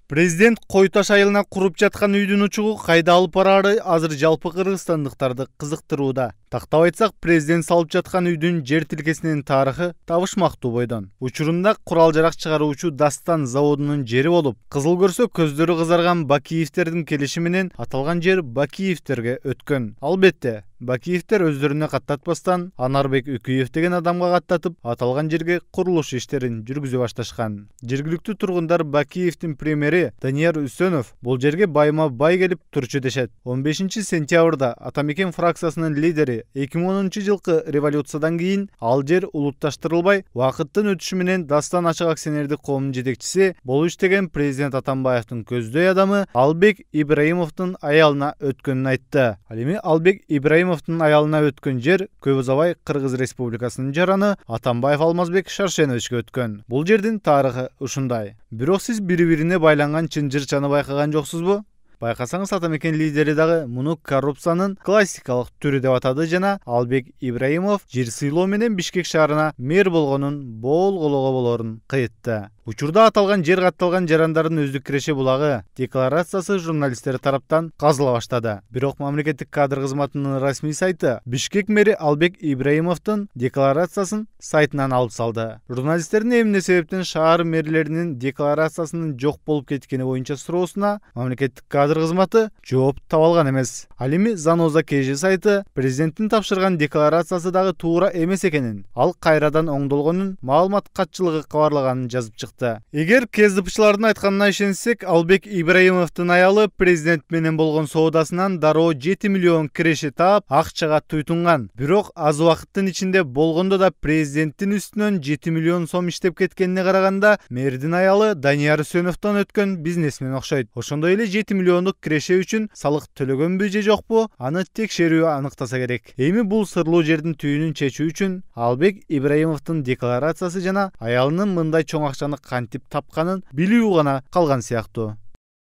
Президент Кой Таш айылына куруп жаткан үйдүн учугу кайда алып бараары азыр жалпы кыргызстандыктарды кызыктырууда. Тактап айтсак, президент салып жаткан үйдүн жер тилкесинин тарыхы табышмактуу бойдон. Учурунда курал жарак чыгаруучу Дастан заводунун жери болуп, кызыл көрсө көздөрү кызарган Бакиевтердин келиши менен аталган жер Бакиевтерге өткөн. Албетте, Бакиевтер өздөрүнө каттатпастан Анарбек Үкүев деген адамга каттатып, аталган жерге курулуш иштерин жүргүзө башташкан. Жергиликтүү тургундар Бакиевдин премьери Данияр Үсөнов бул жерге байма бай келип турчу дешет. 15 сентябрда Атамекен фракциясынын лидери 2010 жылкы революциядан кийин ал жер улутташтырылбай, убакыттын өтүшү менен Дастан ачык акционердик коомунун жетекчиси болуп иштеген президент Атамбаевдин көздөй адамы Албек Ибраимовдун аялына өткөнүн айтты. Ал эми Албек Ибраимовдун аялына өткөн жер көп узабай Кыргыз Республикасынын жараны Атамбаев Алмазбек Шаршеновичке өткөн. Бул жердин тарыхы ушундай. Бирок сиз бири-бирине байланган чынжырчаны байкаган жоксузбу? Байкасаңыз, Атамекен лидери дагы муну коррупциянын классикалык түрү деп атады жана Албек Ибраимов жер сыйлоо менен Бишкек шаарына мэр болгонун болгоого болорун кыйтты. Учурда аталган жер катталган жарандардын өздүк киреше булагы декларациясы журналисттер тараптан казыла баштады. Бирок мамлекеттик кадр кызматынын расмий сайты Бишкек мэри Албек Ибраимовдун декларациясын сайтынан алып салды. Журналисттердин эмне себептен шаар мэрлеринин декларациясынын жок болуп кеткени боюнча суроосуна мамлекеттик кадр кызматы жооп таба алган эмес. Ал эми Заноза КЖ сайты президенттин тапшырган декларациясы дагы туура эмес экенин, ал кайрадан оңдолгонун, маалымат катчылыгы кабарлаганын жазып чыкты. Эгер КСДПчылардын айтканына ишенсек, Албек Ибраимовдун аялы президент менен болгон соодасынан дароо 7 миллион киреше таап, акчага туйтунган. Бирок аз убакыттын ичинде болгондо да президенттин үстүнөн 7 миллион сом иштеп кеткенине караганда, мэрдин аялы Данияр Үсөновдон өткөн бизнесмен окшойт. Ошондой эле 7 миллиондук киреше үчүн салык төлөгөнбү же жокпу, аны текшерүү аныктаса керек. Эми бул сырлуу жердин түйүнүн чечүү үчүн Албек Ибраимовдун декларациясы жана аялынын мындай чоң акчаны кантип тапканын билүү гана калган сыяктуу.